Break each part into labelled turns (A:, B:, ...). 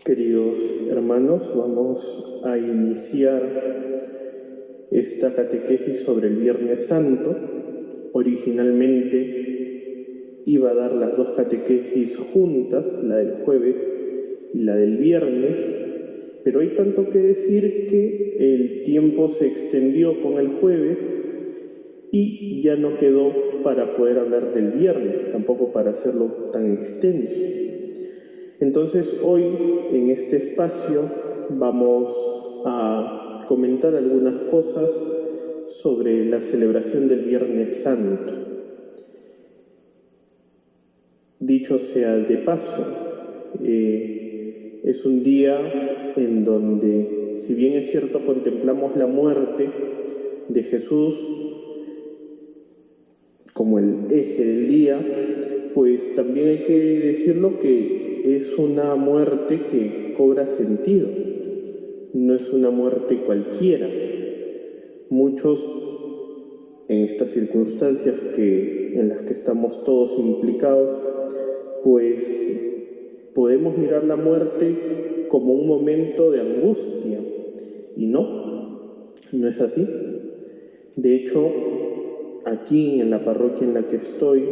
A: Queridos hermanos, vamos a iniciar esta catequesis sobre el Viernes Santo. Originalmente iba a dar las dos catequesis juntas, la del jueves y la del viernes, pero hay tanto que decir que el tiempo se extendió con el jueves y ya no quedó para poder hablar del viernes, tampoco para hacerlo tan extenso. Entonces hoy en este espacio vamos a comentar algunas cosas sobre la celebración del Viernes Santo. Dicho sea de paso, es un día en donde, si bien es cierto, contemplamos la muerte de Jesús como el eje del día, pues también hay que decirlo que es una muerte que cobra sentido, no es una muerte cualquiera. Muchos, en estas circunstancias en las que estamos todos implicados, pues podemos mirar la muerte como un momento de angustia, y no es así. De hecho, aquí en la parroquia en la que estoy,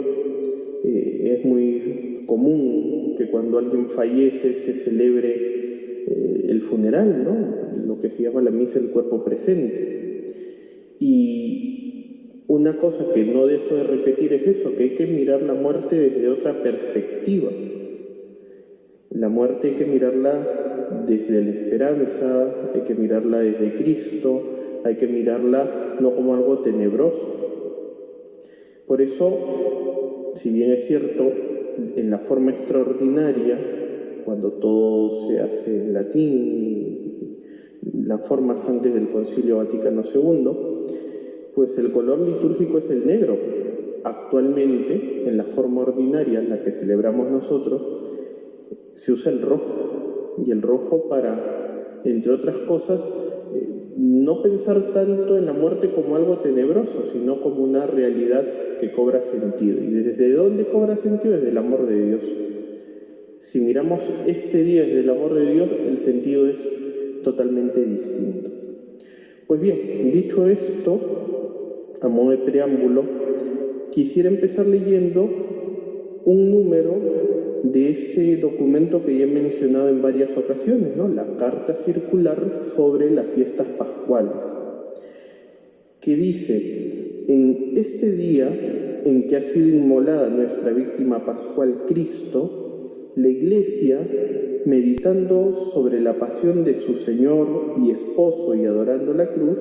A: es muy común que cuando alguien fallece se celebre el funeral, ¿no? Lo que se llama la misa del cuerpo presente. Y una cosa que no dejo de repetir es eso, que hay que mirar la muerte desde otra perspectiva. La muerte hay que mirarla desde la esperanza, hay que mirarla desde Cristo, hay que mirarla no como algo tenebroso. Por eso, si bien es cierto, en la forma extraordinaria, cuando todo se hace en latín, las formas antes del Concilio Vaticano II, pues el color litúrgico es el negro. Actualmente, en la forma ordinaria, la que celebramos nosotros, se usa el rojo. Y el rojo para, entre otras cosas, no pensar tanto en la muerte como algo tenebroso, sino como una realidad que cobra sentido. ¿Y desde dónde cobra sentido? Desde el amor de Dios. Si miramos este día desde el amor de Dios, el sentido es totalmente distinto. Pues bien, dicho esto, a modo de preámbulo, quisiera empezar leyendo un número de ese documento que ya he mencionado en varias ocasiones, ¿no? La carta circular sobre las fiestas pascuales, que dice: en este día en que ha sido inmolada nuestra víctima pascual Cristo, la Iglesia, meditando sobre la pasión de su Señor y Esposo y adorando la cruz,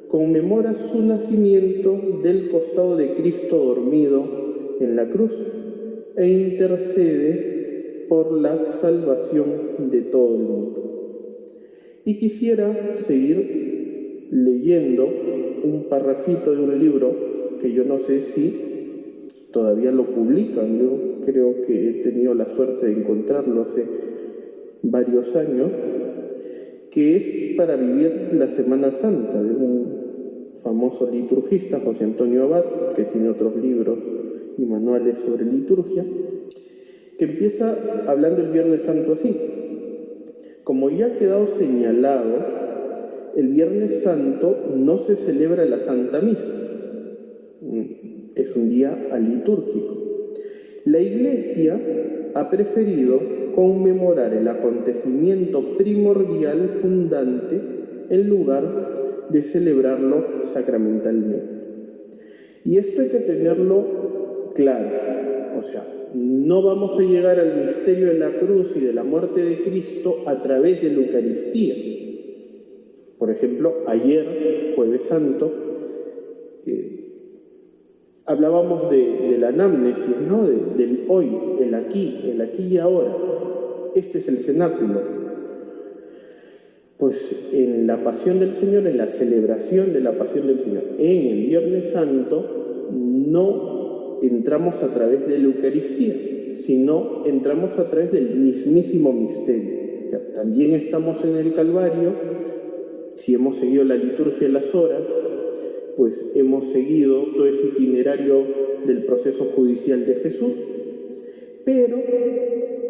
A: conmemora su nacimiento del costado de Cristo dormido en la cruz e intercede por la salvación de todo el mundo. Y quisiera seguir leyendo un parrafito de un libro que yo no sé si todavía lo publican. Yo creo que he tenido la suerte de encontrarlo hace varios años, que es para vivir la Semana Santa, de un famoso liturgista, José Antonio Abad, que tiene otros libros y manuales sobre liturgia, que empieza hablando el Viernes Santo así: como ya ha quedado señalado, el Viernes Santo no se celebra la Santa Misa, es un día alitúrgico. La Iglesia ha preferido conmemorar el acontecimiento primordial fundante en lugar de celebrarlo sacramentalmente. Y esto hay que tenerlo claro. O sea, no vamos a llegar al misterio de la cruz y de la muerte de Cristo a través de la Eucaristía. Por ejemplo, ayer, Jueves Santo, hablábamos de la anamnesis, ¿no? Del hoy, el aquí y ahora. Este es el cenáculo. Pues en la Pasión del Señor, en la celebración de la Pasión del Señor, en el Viernes Santo, no entramos a través de la Eucaristía, sino entramos a través del mismísimo misterio. También estamos en el Calvario. Si hemos seguido la liturgia de las horas, pues hemos seguido todo ese itinerario del proceso judicial de Jesús, pero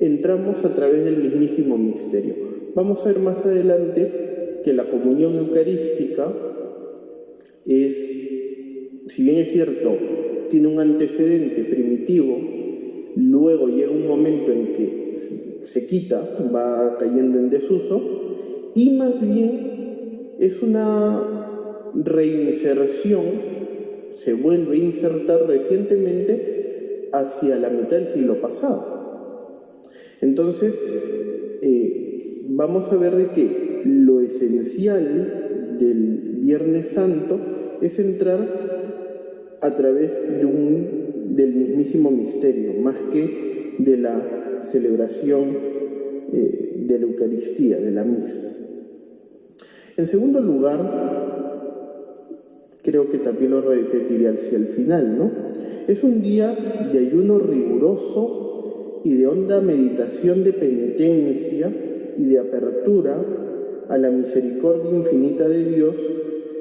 A: entramos a través del mismísimo misterio. Vamos a ver más adelante que la comunión eucarística es, si bien es cierto, tiene un antecedente primitivo, luego llega un momento en que se quita, va cayendo en desuso, y más bien es una reinserción, se vuelve a insertar recientemente hacia la mitad del siglo pasado. Entonces, vamos a ver de que lo esencial del Viernes Santo es entrar a través del mismísimo misterio, más que de la celebración de la Eucaristía, de la misa. En segundo lugar, creo que también lo repetiré hacia el final, ¿no? Es un día de ayuno riguroso y de honda meditación de penitencia y de apertura a la misericordia infinita de Dios,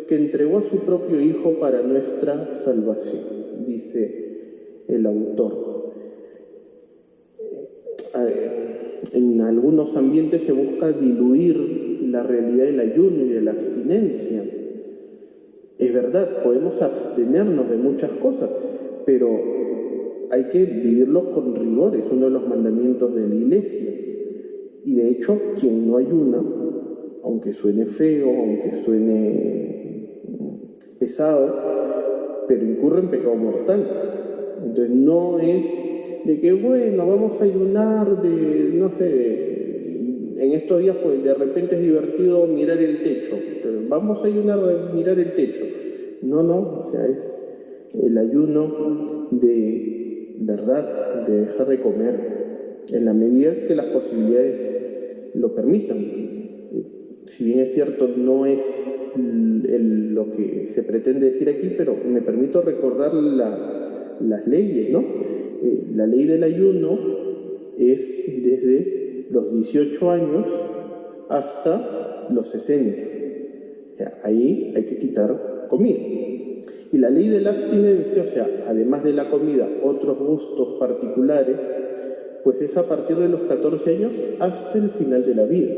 A: que entregó a su propio Hijo para nuestra salvación, dice el autor. En algunos ambientes se busca diluir la realidad del ayuno y de la abstinencia. Es verdad, podemos abstenernos de muchas cosas, pero hay que vivirlo con rigor, es uno de los mandamientos de la Iglesia. Y de hecho, quien no ayuna, aunque suene feo, aunque suene pesado, pero incurre en pecado mortal. Entonces no es de que, bueno, vamos a ayunar en estos días pues de repente es divertido mirar el techo, vamos a ayunar a mirar el techo. No, o sea, es el ayuno de verdad, de dejar de comer, en la medida que las posibilidades lo permitan. Si bien es cierto, no es lo que se pretende decir aquí, pero me permito recordar las leyes, ¿no? La ley del ayuno es desde los 18 años hasta los 60. O sea, ahí hay que quitar comida. Y la ley de la abstinencia, o sea, además de la comida, otros gustos particulares, pues es a partir de los 14 años hasta el final de la vida.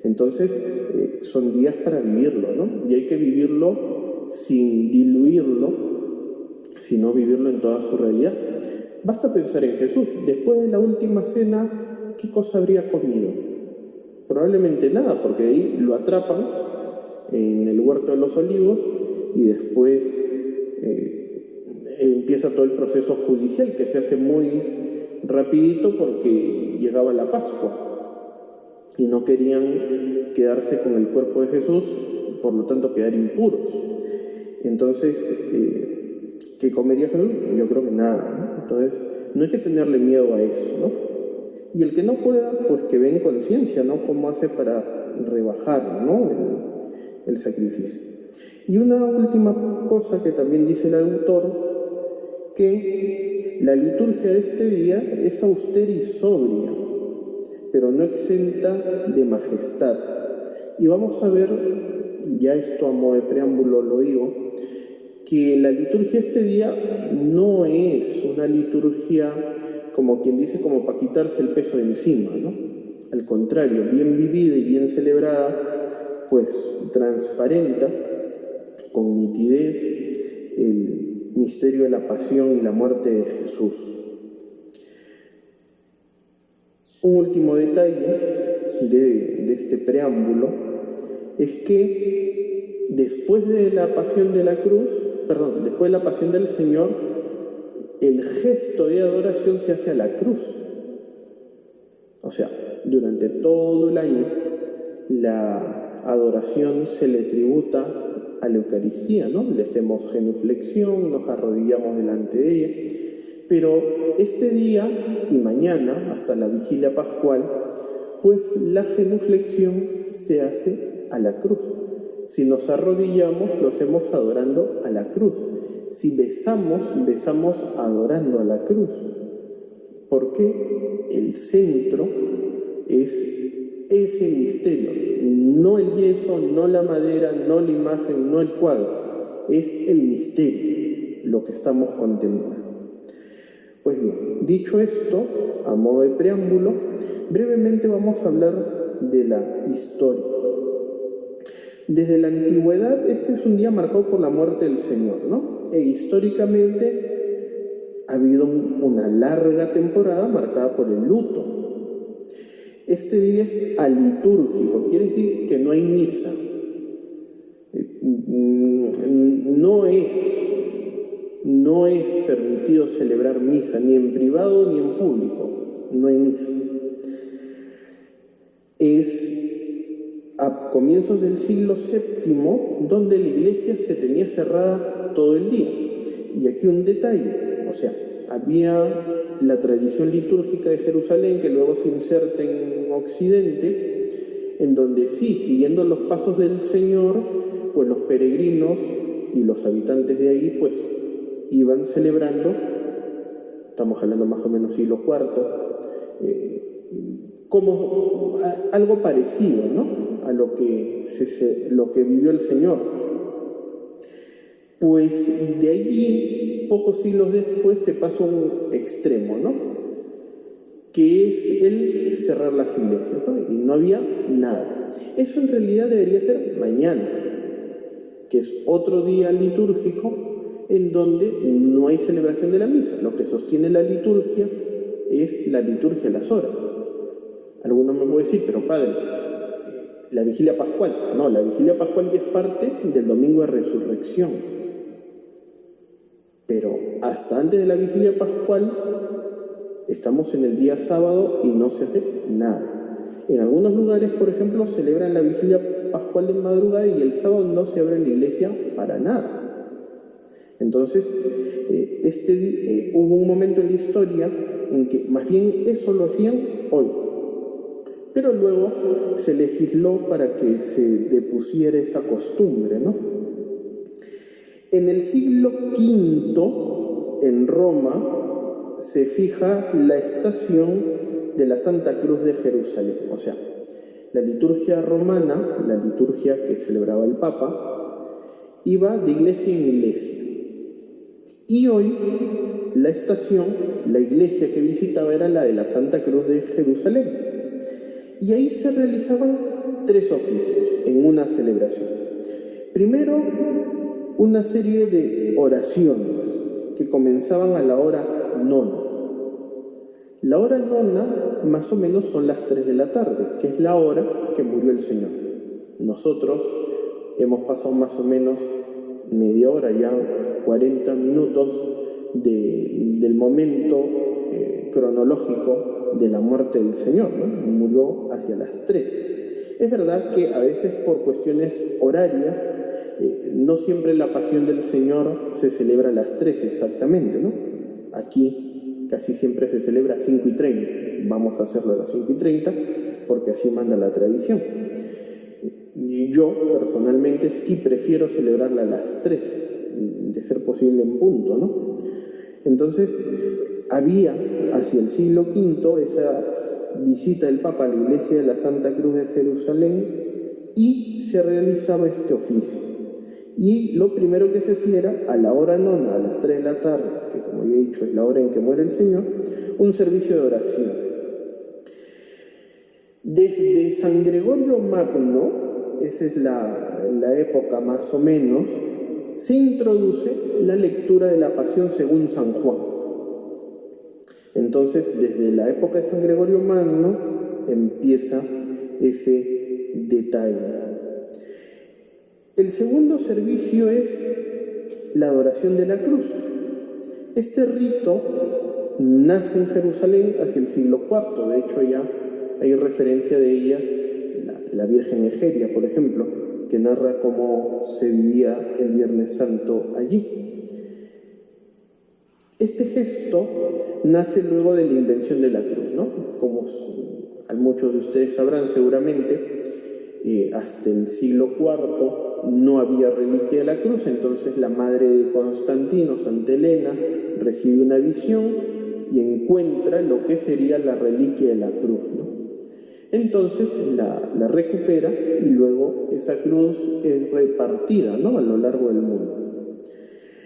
A: Entonces, son días para vivirlo, ¿no? Y hay que vivirlo sin diluirlo, sino vivirlo en toda su realidad. Basta pensar en Jesús. Después de la última cena, ¿qué cosa habría comido? Probablemente nada, porque ahí lo atrapan en el huerto de los olivos y después empieza todo el proceso judicial que se hace muy rapidito porque llegaba la Pascua y no querían quedarse con el cuerpo de Jesús, por lo tanto quedar impuros. Entonces, ¿qué comería Jesús? Yo creo que nada, ¿no? Entonces, no hay que tenerle miedo a eso, ¿no? Y el que no pueda, pues que ve en conciencia, ¿no? Cómo hace para rebajar, ¿no? el sacrificio. Y una última cosa que también dice el autor, que la liturgia de este día es austera y sobria, pero no exenta de majestad. Y vamos a ver, ya esto a modo de preámbulo lo digo, que la liturgia de este día no es una liturgia, como quien dice, como para quitarse el peso de encima, ¿no? Al contrario, bien vivida y bien celebrada, pues transparenta con nitidez el misterio de la pasión y la muerte de Jesús. Un último detalle de este preámbulo es que después de la pasión de la cruz, después de la pasión del Señor, el gesto de adoración se hace a la cruz. O sea, durante todo el año la adoración se le tributa a la Eucaristía, ¿no? Le hacemos genuflexión, nos arrodillamos delante de ella. Pero este día y mañana, hasta la vigilia pascual, pues la genuflexión se hace a la cruz. Si nos arrodillamos, lo hacemos adorando a la cruz. Si besamos adorando a la cruz. Porque el centro es ese misterio. No el yeso, no la madera, no la imagen, no el cuadro. Es el misterio lo que estamos contemplando. Pues bien, dicho esto, a modo de preámbulo, brevemente vamos a hablar de la historia. Desde la antigüedad, este es un día marcado por la muerte del Señor, ¿no? E históricamente ha habido una larga temporada marcada por el luto. Este día es alitúrgico, quiere decir que no hay misa. No es permitido celebrar misa, ni en privado ni en público, no hay misa. Es a comienzos del siglo VII donde la iglesia se tenía cerrada todo el día. Y aquí un detalle, o sea, había la tradición litúrgica de Jerusalén que luego se inserta en Occidente, en donde sí, siguiendo los pasos del Señor, pues los peregrinos y los habitantes de ahí, pues iban celebrando, estamos hablando más o menos siglo IV, como algo parecido, ¿no?, a lo que vivió el Señor. Pues de allí, pocos siglos después, se pasa a un extremo, ¿no?, que es el cerrar las iglesias, ¿no?, y no había nada. Eso en realidad debería ser mañana, que es otro día litúrgico en donde no hay celebración de la misa. Lo que sostiene la liturgia es la liturgia a las horas. Alguno me puede decir, pero padre, la vigilia pascual. No, la vigilia pascual ya es parte del domingo de resurrección. Pero hasta antes de la vigilia pascual estamos en el día sábado y no se hace nada. En algunos lugares, por ejemplo, celebran la vigilia pascual de madrugada y el sábado no se abre la iglesia para nada. Entonces, hubo un momento en la historia en que más bien eso lo hacían hoy. Pero luego se legisló para que se depusiera esa costumbre, ¿no? En el siglo V, en Roma, se fija la estación de la Santa Cruz de Jerusalén. O sea, la liturgia romana, la liturgia que celebraba el Papa, iba de iglesia en iglesia. Y hoy la estación, la iglesia que visitaba era la de la Santa Cruz de Jerusalén. Y ahí se realizaban 3 oficios en una celebración. Primero, una serie de oraciones que comenzaban a la hora 9. La hora 9 más o menos son las 3 de la tarde, que es la hora que murió el Señor. Nosotros hemos pasado más o menos media hora, ya 40 minutos del momento cronológico de la muerte del Señor, ¿no? Murió hacia las 3. Es verdad que a veces por cuestiones horarias no siempre la pasión del Señor se celebra a las 3 exactamente, ¿no? Aquí casi siempre se celebra a 5:30. Vamos a hacerlo a las 5:30 porque así manda la tradición. Y yo personalmente sí prefiero celebrarla a las 3, de ser posible en punto, ¿no? Entonces había hacia el siglo V esa visita del Papa a la iglesia de la Santa Cruz de Jerusalén y se realizaba este oficio. Y lo primero que se hacía era a la hora 9, a las 3 de la tarde, que como ya he dicho es la hora en que muere el Señor, un servicio de oración. Desde San Gregorio Magno, esa es la época más o menos, se introduce la lectura de la Pasión según San Juan. Entonces, desde la época de San Gregorio Magno empieza ese detalle. El segundo servicio es la adoración de la cruz. Este rito nace en Jerusalén hacia el siglo IV. De hecho, ya hay referencia de ella, la Virgen Egeria, por ejemplo, que narra cómo se vivía el Viernes Santo allí. Este gesto nace luego de la invención de la cruz, ¿no? Como muchos de ustedes sabrán seguramente, hasta el siglo IV no había reliquia de la cruz, entonces la madre de Constantino, Santa Elena, recibe una visión y encuentra lo que sería la reliquia de la cruz, ¿no? Entonces la recupera y luego esa cruz es repartida, ¿no?, a lo largo del mundo.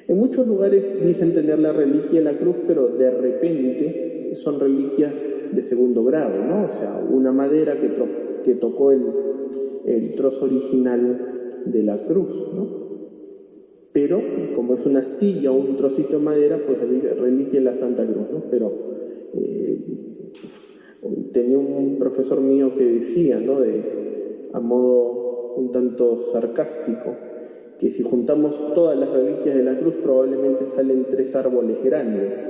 A: En muchos lugares dicen tener la reliquia de la cruz, pero de repente son reliquias de segundo grado, ¿no? O sea, una madera que tocó el trozo original de la cruz, ¿no? Pero como es una astilla o un trocito de madera, pues reliquia de la Santa Cruz, ¿no? Pero tenía un profesor mío que decía, ¿no? A modo un tanto sarcástico, que si juntamos todas las reliquias de la cruz probablemente salen 3 árboles grandes,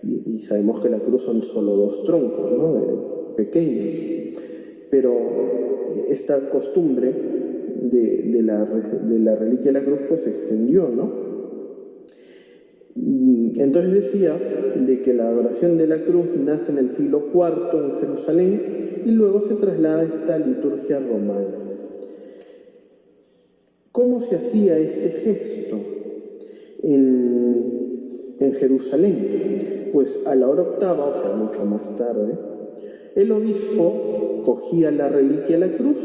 A: y sabemos que la cruz son solo 2 troncos, ¿no? Pequeños, pero esta costumbre de la reliquia de la cruz pues se extendió, ¿no? Entonces decía de que la adoración de la cruz nace en el siglo IV en Jerusalén y luego se traslada a esta liturgia romana. ¿Cómo se hacía este gesto en Jerusalén? Pues a la hora octava, o sea, mucho más tarde, el obispo cogía la reliquia de la cruz,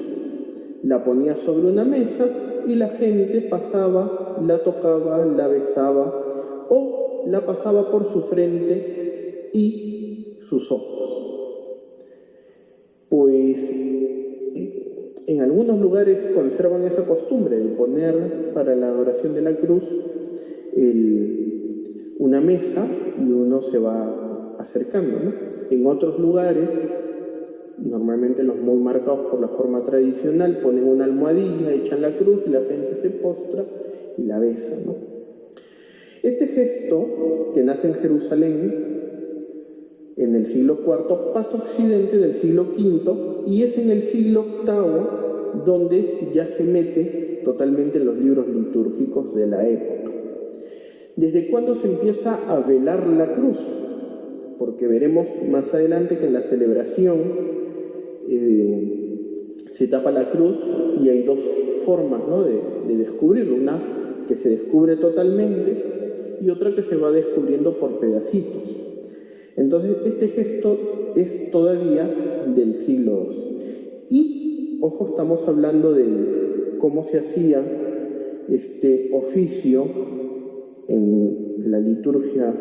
A: la ponía sobre una mesa y la gente pasaba, la tocaba, la besaba o la pasaba por su frente y sus ojos. Pues en algunos lugares conservan esa costumbre de poner para la adoración de la cruz una mesa y uno se va acercando, ¿no? En otros lugares, normalmente los muy marcados por la forma tradicional, ponen una almohadilla, echan la cruz y la gente se postra y la besa, ¿no? Este gesto, que nace en Jerusalén en el siglo IV, pasa a Occidente del siglo V y es en el siglo VIII donde ya se mete totalmente en los libros litúrgicos de la época. ¿Desde cuándo se empieza a velar la cruz? Porque veremos más adelante que en la celebración se tapa la cruz y hay 2 formas, ¿no? de descubrirlo. Una que se descubre totalmente y otra que se va descubriendo por pedacitos. Entonces este gesto es todavía del siglo II. Y, ojo, estamos hablando de cómo se hacía este oficio en la liturgia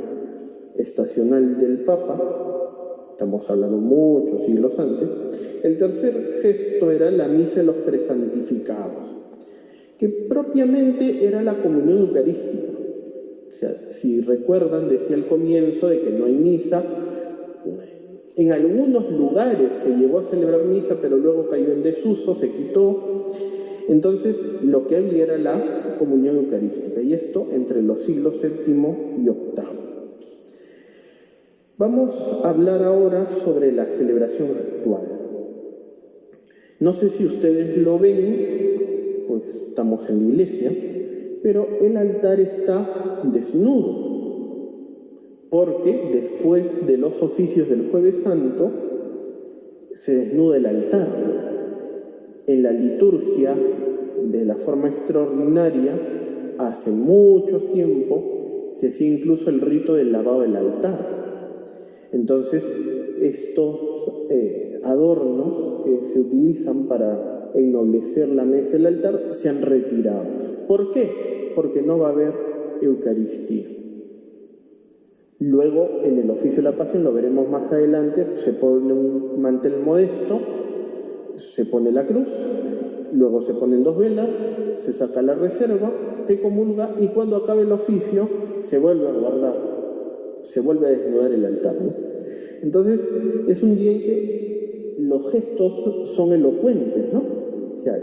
A: estacional del Papa. Estamos hablando muchos siglos antes. El tercer gesto era la misa de los presantificados, que propiamente era la comunión eucarística. O sea, si recuerdan, decía al comienzo de que no hay misa. En algunos lugares se llegó a celebrar misa, pero luego cayó en desuso, se quitó. Entonces, lo que había era la comunión eucarística, y esto entre los siglos VII y VIII. Vamos a hablar ahora sobre la celebración actual. No sé si ustedes lo ven, pues estamos en la iglesia, pero el altar está desnudo, porque después de los oficios del Jueves Santo se desnuda el altar. En la liturgia, de la forma extraordinaria, hace mucho tiempo se hacía incluso el rito del lavado del altar. Entonces, estos adornos que se utilizan para ennoblecer la mesa del altar se han retirado. ¿Por qué? Porque no va a haber Eucaristía. Luego, en el oficio de la Pasión, lo veremos más adelante, se pone un mantel modesto, se pone la cruz, luego se ponen 2 velas, se saca la reserva, se comulga y cuando acabe el oficio se vuelve a guardar, se vuelve a desnudar el altar, ¿no? Entonces, es un día en que los gestos son elocuentes, ¿no? O sea,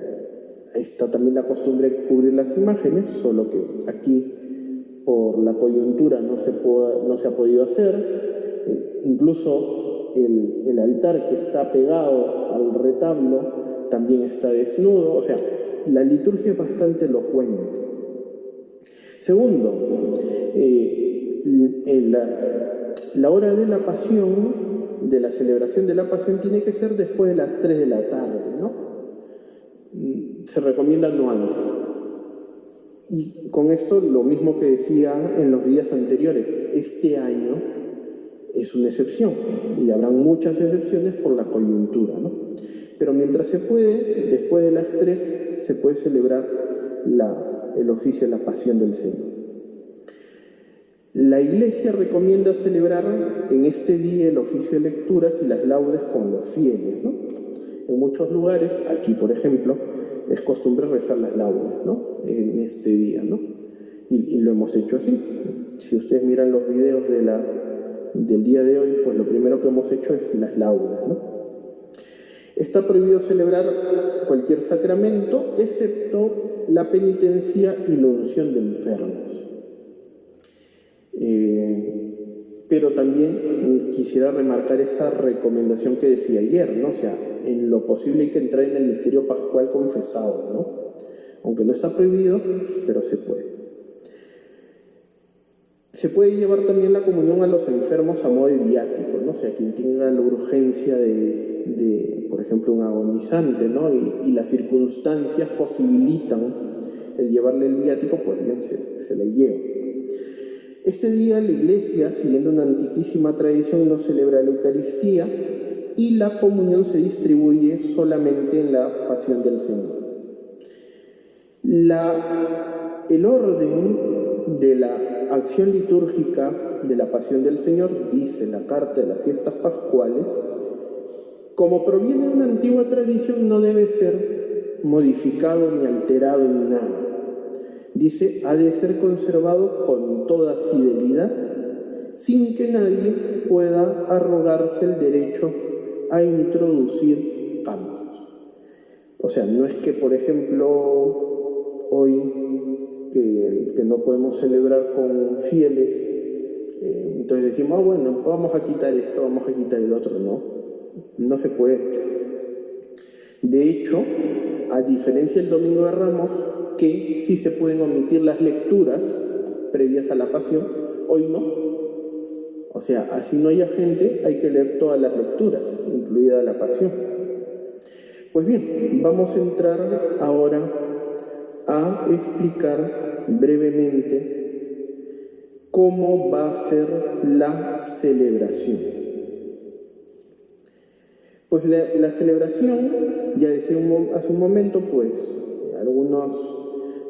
A: ahí está también la costumbre de cubrir las imágenes, solo que aquí por la coyuntura no se ha podido hacer. Incluso el altar que está pegado al retablo también está desnudo. O sea, la liturgia es bastante elocuente. Segundo, la hora de la pasión, de la celebración de la pasión, tiene que ser después de las 3 de la tarde, ¿no? Se recomienda no antes. Y con esto, lo mismo que decía en los días anteriores, este año es una excepción, y habrán muchas excepciones por la coyuntura, ¿no? Pero mientras se puede, después de las 3, se puede celebrar el oficio de la pasión del Señor. La Iglesia recomienda celebrar en este día el oficio de lecturas y las laudes con los fieles, ¿no? En muchos lugares, aquí por ejemplo, es costumbre rezar las laudes, ¿no? En este día, ¿no? Y lo hemos hecho así. Si ustedes miran los videos del día de hoy, pues lo primero que hemos hecho es las laudes, ¿no? Está prohibido celebrar cualquier sacramento, excepto la penitencia y la unción de enfermos. Pero también quisiera remarcar esa recomendación que decía ayer, ¿no? O sea, en lo posible hay que entrar en el misterio pascual confesado, ¿no? Aunque no está prohibido, pero se puede. Se puede llevar también la comunión a los enfermos a modo de viático, ¿no? O sea, quien tenga la urgencia de por ejemplo, un agonizante, ¿no? Y las circunstancias posibilitan el llevarle el viático, pues bien, se le lleva. Este día la Iglesia, siguiendo una antiquísima tradición, no celebra la Eucaristía y la comunión se distribuye solamente en la Pasión del Señor. El orden de la acción litúrgica de la Pasión del Señor, dice la Carta de las Fiestas Pascuales, como proviene de una antigua tradición, no debe ser modificado ni alterado en nada. Dice, ha de ser conservado con toda fidelidad, sin que nadie pueda arrogarse el derecho a introducir cambios. O sea, no es que, por ejemplo, hoy que no podemos celebrar con fieles, entonces decimos, bueno, vamos a quitar esto, vamos a quitar el otro. No se puede. De hecho, a diferencia del Domingo de Ramos, que sí se pueden omitir las lecturas previas a la Pasión, hoy no. O sea, así no haya gente, hay que leer todas las lecturas, incluida la Pasión. Pues bien, vamos a entrar ahora a explicar brevemente cómo va a ser la celebración. Pues la celebración, ya decía hace un momento, pues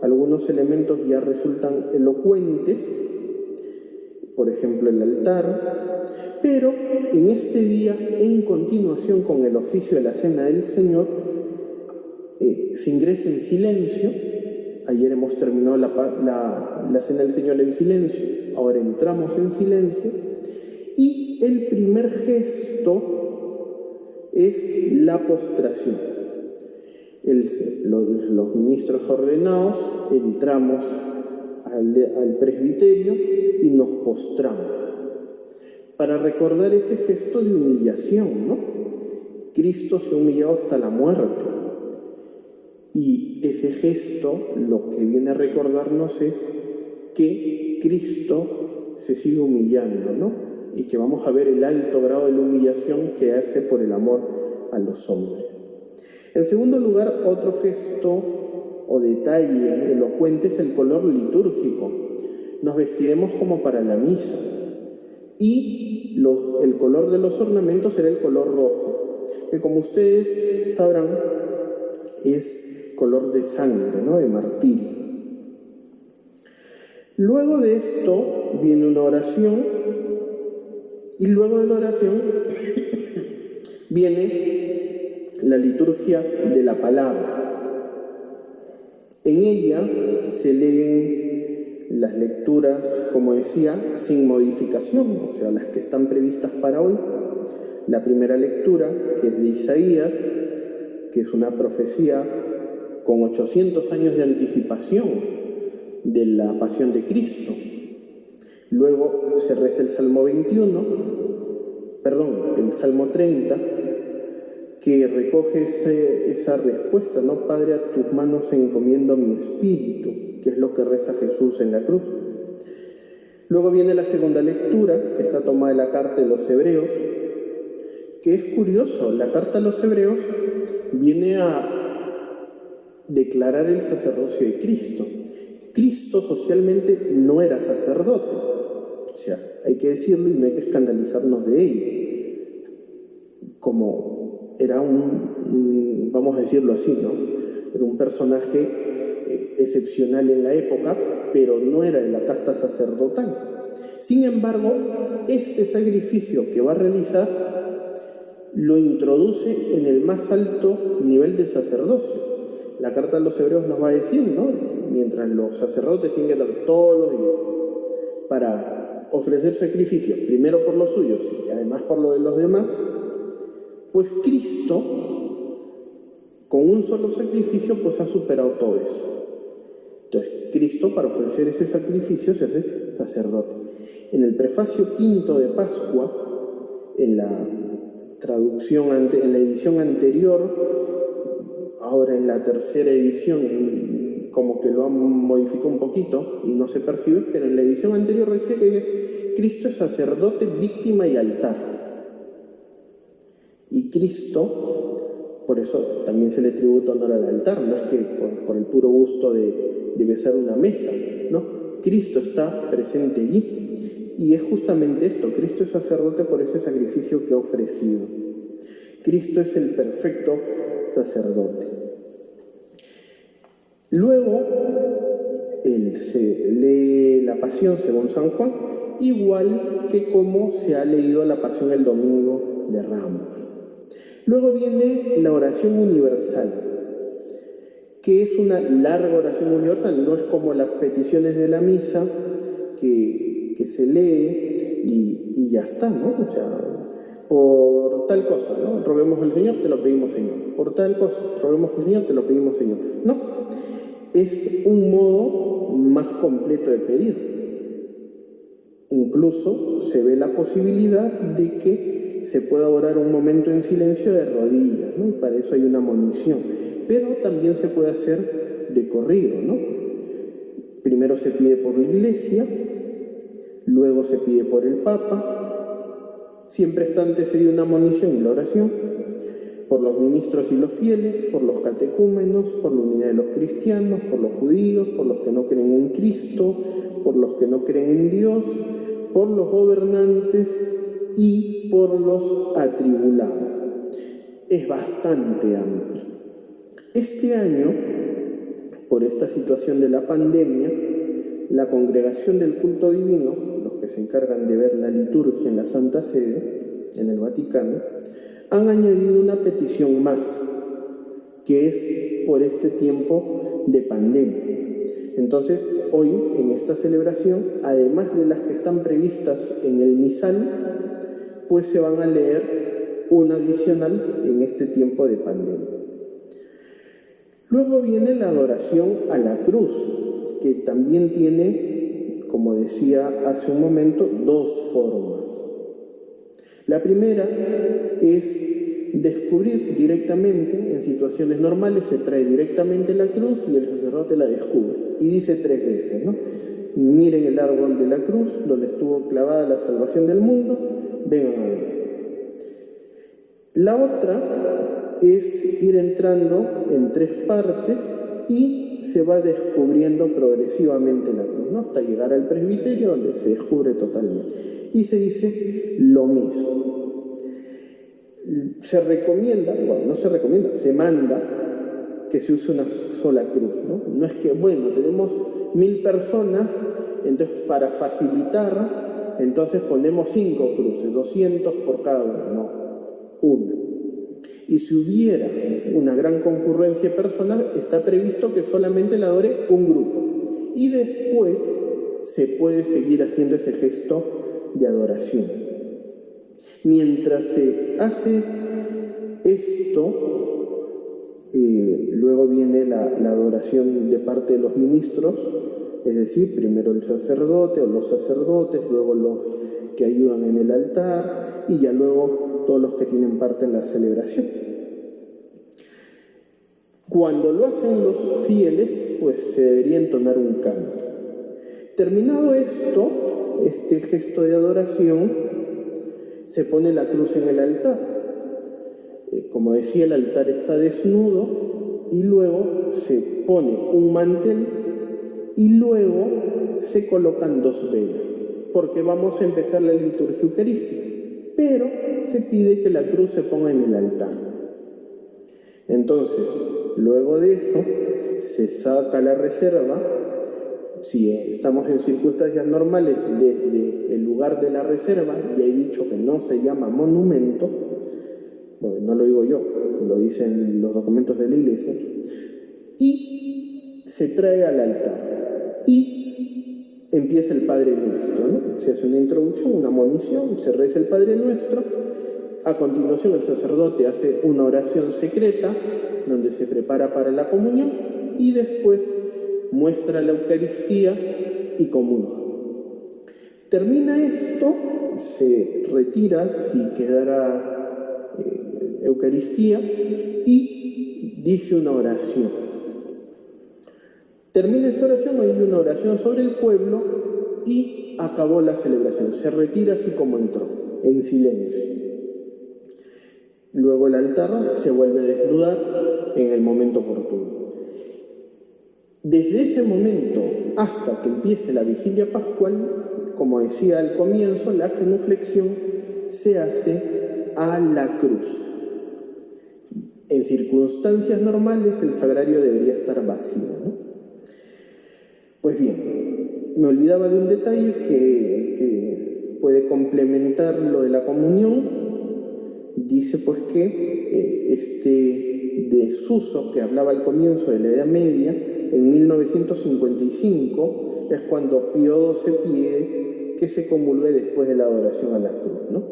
A: algunos elementos ya resultan elocuentes, por ejemplo el altar, pero en este día, en continuación con el oficio de la Cena del Señor, se ingresa en silencio. Ayer hemos terminado la Cena del Señor en silencio, ahora entramos en silencio, y el primer gesto es la postración. Los ministros ordenados entramos al presbiterio y nos postramos para recordar ese gesto de humillación, ¿no? Cristo se ha humillado hasta la muerte, y ese gesto lo que viene a recordarnos es que Cristo se sigue humillando, ¿no? Y que vamos a ver el alto grado de la humillación que hace por el amor a los hombres. En segundo lugar, otro gesto o detalle elocuente es el color litúrgico. Nos vestiremos como para la misa, y el color de los ornamentos será el color rojo, que como ustedes sabrán es color de sangre, ¿no? De martirio. Luego de esto viene una oración, y luego de la oración viene la liturgia de la palabra. En ella se leen las lecturas, como decía, sin modificación, o sea, las que están previstas para hoy. La primera lectura, que es de Isaías, que es una profecía con 800 años de anticipación de la pasión de Cristo. Luego se reza el Salmo 30, que recoge esa respuesta, ¿no? Padre, a tus manos encomiendo mi espíritu, que es lo que reza Jesús en la cruz. Luego viene la segunda lectura, que está tomada de la carta de los Hebreos, que es curioso. La carta de los Hebreos viene a declarar el sacerdocio de Cristo. Cristo socialmente no era sacerdote, o sea, hay que decirlo y no hay que escandalizarnos de ello. Como era vamos a decirlo así, ¿no? Era un personaje excepcional en la época, pero no era de la casta sacerdotal. Sin embargo, este sacrificio que va a realizar lo introduce en el más alto nivel de sacerdocio. La carta a los hebreos nos va a decir, ¿no? Mientras los sacerdotes tienen que estar todos los días para ofrecer sacrificios, primero por los suyos y además por lo de los demás, pues Cristo, con un solo sacrificio, pues ha superado todo eso. Entonces, Cristo, para ofrecer ese sacrificio, se hace sacerdote. En el prefacio quinto de Pascua, en la traducción, en la edición anterior, ahora en la tercera edición, como que lo han modificado un poquito y no se percibe, pero en la edición anterior decía que Cristo es sacerdote, víctima y altar. Y Cristo, por eso también se le tributa honor al altar, no es que por el puro gusto de besar una mesa, ¿no? Cristo está presente allí. Y es justamente esto, Cristo es sacerdote por ese sacrificio que ha ofrecido. Cristo es el perfecto sacerdote. Luego, se lee la Pasión según San Juan, igual que como se ha leído la Pasión el Domingo de Ramos. Luego viene la oración universal, que es una larga oración universal, no es como las peticiones de la misa que se lee y ya está, ¿no? O sea, por tal cosa, ¿no? Roguemos al Señor, te lo pedimos, Señor. Por tal cosa, roguemos al Señor, te lo pedimos, Señor. No, es un modo más completo de pedir. Incluso se ve la posibilidad de que se pueda orar un momento en silencio de rodillas, ¿no? Y para eso hay una monición. Pero también se puede hacer de corrido, ¿no? Primero se pide por la Iglesia, luego se pide por el Papa, siempre está antecedida una monición y la oración, por los ministros y los fieles, por los catecúmenos, por la unidad de los cristianos, por los judíos, por los que no creen en Cristo, por los que no creen en Dios, por los gobernantes y por los atribulados. Es bastante amplio. Este año, por esta situación de la pandemia, la Congregación del Culto Divino, los que se encargan de ver la liturgia en la Santa Sede, en el Vaticano, han añadido una petición más, que es por este tiempo de pandemia. Entonces, hoy, en esta celebración, además de las que están previstas en el misal, pues se van a leer una adicional en este tiempo de pandemia. Luego viene la adoración a la cruz, que también tiene, como decía hace un momento, dos formas. La primera es descubrir directamente, en situaciones normales se trae directamente la cruz y el sacerdote la descubre. Y dice 3 veces, ¿no? Miren el árbol de la cruz, donde estuvo clavada la salvación del mundo, vengan a ver. La otra es ir entrando en 3 partes y se va descubriendo progresivamente la cruz, ¿no? Hasta llegar al presbiterio, donde se descubre totalmente. Y se dice lo mismo. Se recomienda, bueno, no se recomienda, se manda que se use una sola cruz, ¿no? No es que, bueno, tenemos 1000 personas, entonces para facilitar, entonces ponemos 5 cruces, 200 por cada una, no, una. Y si hubiera una gran concurrencia de personas, está previsto que solamente la adore un grupo. Y después se puede seguir haciendo ese gesto de adoración. Mientras se hace esto, luego viene la adoración de parte de los ministros, es decir, primero el sacerdote o los sacerdotes, luego los que ayudan en el altar y ya luego todos los que tienen parte en la celebración. Cuando lo hacen los fieles, pues se debería entonar un canto. Terminado esto, este gesto de adoración, se pone la cruz en el altar. Como decía, el altar está desnudo y luego se pone un mantel y luego se colocan 2 velas, porque vamos a empezar la liturgia eucarística, pero se pide que la cruz se ponga en el altar. Entonces, luego de eso, se saca la reserva, Si estamos en circunstancias normales, desde el lugar de la reserva, ya he dicho que no se llama monumento, bueno, no lo digo yo, lo dicen los documentos de la iglesia, y se trae al altar, y empieza el Padre Nuestro, ¿no? Se hace una introducción, una monición, se reza el Padre Nuestro, a continuación el sacerdote hace una oración secreta, donde se prepara para la comunión, y después muestra la Eucaristía y comulga. Termina esto, se retira si quedara Eucaristía y dice una oración. Termina esa oración, hay una oración sobre el pueblo y acabó la celebración. Se retira así como entró, en silencio. Luego el altar se vuelve a desnudar en el momento oportuno. Desde ese momento hasta que empiece la vigilia pascual, como decía al comienzo, la genuflexión se hace a la cruz. En circunstancias normales el sagrario debería estar vacío, ¿no? Pues bien, me olvidaba de un detalle que puede complementar lo de la comunión. Dice pues que este desuso que hablaba al comienzo de la Edad Media, en 1955 es cuando Pío XII pide que se comulgue después de la adoración a la cruz, ¿no?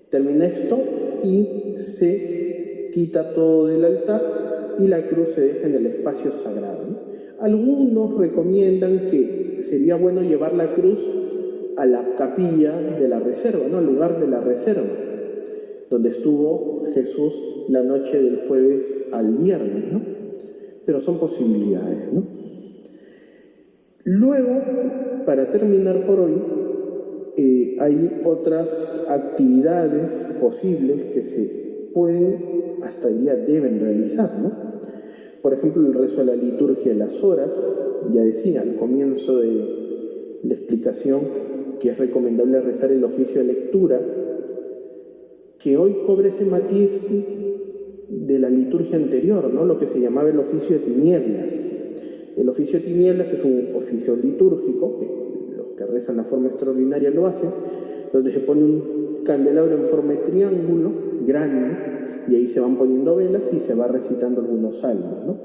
A: Termina esto y se quita todo del altar y la cruz se deja en el espacio sagrado, ¿no? Algunos recomiendan que sería bueno llevar la cruz a la capilla de la reserva, ¿no? Al lugar de la reserva, donde estuvo Jesús la noche del jueves al viernes, ¿no? Pero son posibilidades, ¿no? Luego, para terminar por hoy, hay otras actividades posibles que se pueden, hasta diría deben realizar, ¿no? Por ejemplo, el rezo de la liturgia de las horas. Ya decía al comienzo de la explicación que es recomendable rezar el oficio de lectura, que hoy cobre ese matiz de la liturgia anterior, ¿no? Lo que se llamaba el oficio de tinieblas. El oficio de tinieblas es un oficio litúrgico, que los que rezan la forma extraordinaria lo hacen, donde se pone un candelabro en forma de triángulo grande y ahí se van poniendo velas y se va recitando algunos salmos, ¿no?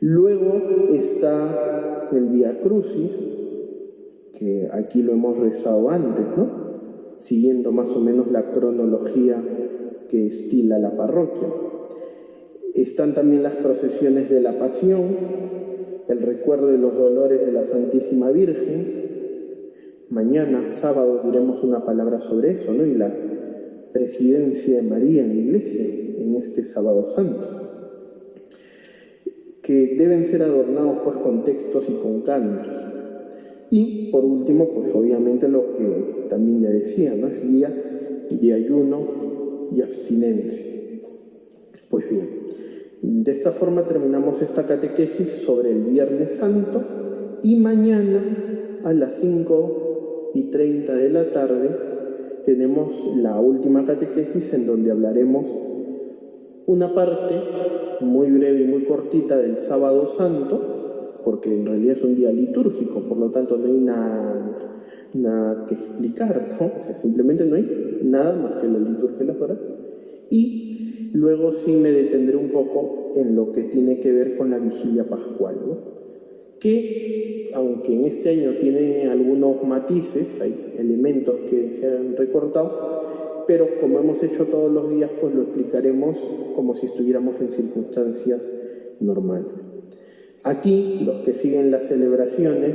A: Luego está el Vía Crucis, que aquí lo hemos rezado antes, ¿no? Siguiendo más o menos la cronología que estila la parroquia. Están también las procesiones de la Pasión, el recuerdo de los dolores de la Santísima Virgen. Mañana, sábado, diremos una palabra sobre eso, ¿no? Y la presidencia de María en la Iglesia en este sábado santo, que deben ser adornados pues con textos y con cantos. Y por último, pues obviamente lo que también ya decía, ¿no? Es día de ayuno y abstinencia. Pues bien, de esta forma terminamos esta catequesis sobre el Viernes Santo y mañana a las 5:30 de la tarde tenemos la última catequesis en donde hablaremos una parte muy breve y muy cortita del Sábado Santo, porque en realidad es un día litúrgico, por lo tanto no hay nada que explicar, ¿no? O sea, simplemente no hay nada más que la liturgia de las horas. Y luego sí me detendré un poco en lo que tiene que ver con la vigilia pascual, ¿no? Que, aunque en este año tiene algunos matices, hay elementos que se han recortado, pero como hemos hecho todos los días, pues lo explicaremos como si estuviéramos en circunstancias normales. Aquí, los que siguen las celebraciones,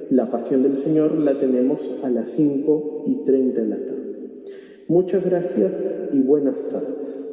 A: la Pasión del Señor la tenemos a las 5:30 de la tarde. Muchas gracias y buenas tardes.